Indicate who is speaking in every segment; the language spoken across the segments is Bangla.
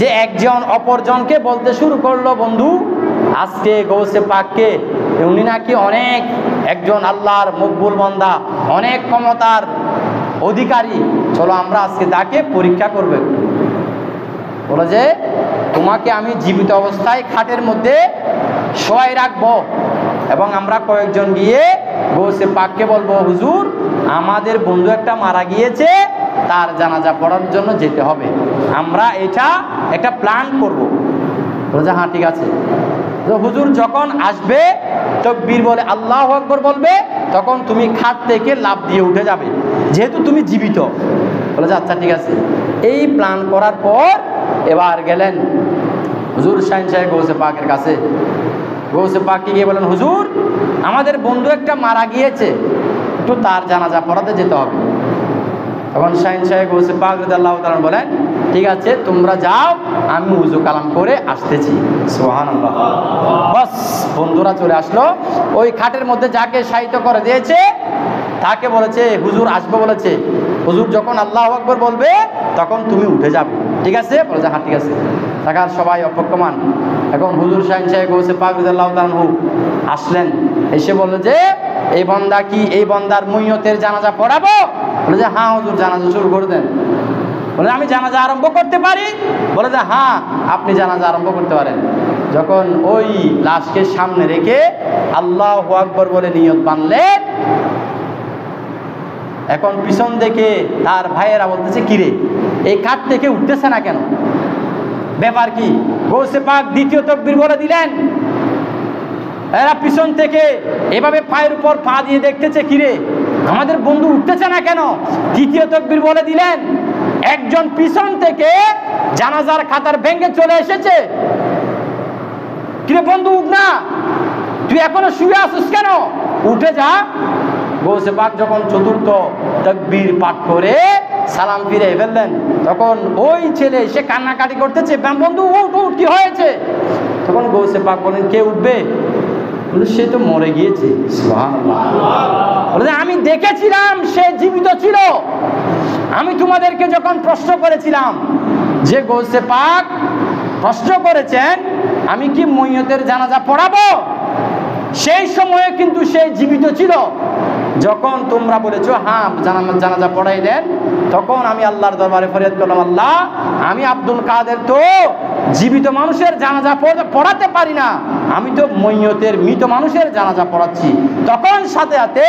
Speaker 1: যে একজন অপরজনকে বলতে শুরু করলো, বন্ধু আজকে গৌসে পাককে উনি নাকি অনেক একজন আল্লাহর মকবুল বান্দা, অনেক ক্ষমতার অধিকারী, চলো আমরা আজকে তাকে পরীক্ষা করবে। বলো যে তোমাকে আমি জীবিত অবস্থায় খাটের মধ্যে শোয়াই রাখবো এবং আমরা কয়েকজন গিয়ে গৌসে পাককে বলবো, হুজুর আমাদের বন্ধু একটা মারা গিয়েছে, তার জানাজা পড়ার জন্য যেতে হবে, আমরা এটা একটা প্ল্যান করব। বলে হ্যাঁ ঠিক আছে। তো হুজুর যখন আসবে তাকবীর বলে আল্লাহু আকবার বলবে, তখন তুমি খাট থেকে লাফ দিয়ে উঠে যাবে, যেহেতু তুমি জীবিত। বলে যে আচ্ছা ঠিক আছে। এই প্ল্যান করার পর এবার গেলেন হুজুর শাহিন সাহেব গৌসে পাকের কাছে। গৌসে পাককে গিয়ে বলেন, হুজুর আমাদের বন্ধু একটা মারা গিয়েছে, একটু তার জানাজা পড়াতে যেতে হবে। তখন শাহিন সাহেব গৌসে পাক রাদিয়াল্লাহু তাআলা বলেন, ঠিক আছে তোমরা যাও, আমি উযু কালাম করে আসতেছি। সুবহানাল্লাহ। বাস বন্ধুরা চলে আসলো। ওই খাটের মধ্যে যাকে শায়িত করে দিয়েছে তাকে বলেছে, হুজুর আসবে বলেছে, হুজুর যখন আল্লাহু আকবার বলবে তখন তুমি উঠে যাবে, ঠিক আছে? বলেছে হ্যাঁ ঠিক আছে। তাকার সবাই অপেক্ষমান। এখন হুজুর শাহিন সাহেব গৌসে পাক রাদিয়াল্লাহু তাআলা আসলেন, এসে বলল যে এই বান্দা কি, এই বান্দার মইয়তের জানাজা পড়াবো? বলে যে হ্যাঁ হুজুর জানাজা শুরু করে দেন। বলে আমি জানাজা আরম্ভ করতে পারি? বলে যে হ্যাঁ আপনি জানাজা আরম্ভ করতে পারেন। যখন ওই লাশকে সামনে রেখে আল্লাহু আকবার বলে নিয়ত বাঁধলেন, এখন পিছন থেকে তার ভাইয়েরা বলতেছে, কিরে এই খাট থেকে উঠতেছে না কেন, ব্যাপার কি? গৌসে পাক দ্বিতীয় তাকবীর বলে দিলেন। এরা পিছন থেকে এভাবে পায়ের উপর পা দিয়ে দেখতেছে, কিরে আমাদের বন্ধু উঠতেছে না কেন? তৃতীয় তাকবীর বলে দিলেন। একজন পিছন থেকে জানাজার খাতার ভেঙে চলে এসেছে, কিরে বন্ধু উঠ না, তুই এখনো শুয়ে আসিস কেন, উঠে যা। গৌসে পাক যখন চতুর্থ তাকবীর পাঠ করে সালাম ফিরে ফেললেন, তখন ওই ছেলে সে কান্নাকাটি করতেছে, বন্ধু উঠ উঠ, কি হয়েছে? তখন গৌসে পাক বলেন, কে উঠবে? বলে সে তো মরে গিয়েছে। সুবহানাল্লাহ। বলে আমি দেখেছিলাম সে জীবিত ছিল। আমি তোমাদেরকে যখন প্রশ্ন করেছিলাম যে গৌসে পাক প্রশ্ন করেছেন আমি কি মইয়তের জানাজা পড়াবো, সেই সময়ে কিন্তু সে জীবিত ছিল। যখন তোমরা বলেছো হ্যাঁ জানাজা পড়াই দেন, তখন আমি আল্লাহর দরবারে ফরিয়াদ করলাম, আল্লাহ আমি আব্দুল কাদের তো জীবিত মানুষের জানাজা পড়াতে পারি না, আমি তো মইয়তের মৃত মানুষের জানাজা পড়াচ্ছি। তখন সাথে সাথে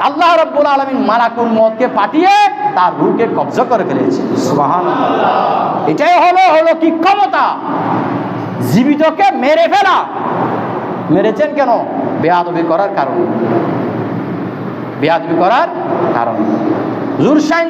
Speaker 1: আল্লাহ রাব্বুল আলামিন মালাকুল মউতকে পাঠিয়ে তার রূহকে কবজা করে ফেলেছে। সুবহানাল্লাহ। এটাই হলো কি ক্ষমতা, জীবিতকে মেরে ফেলা। মেরেছেন কেন? বেয়াদবি করার কারণে, বেয়াদবি করার কারণে। হুজুর শাহিন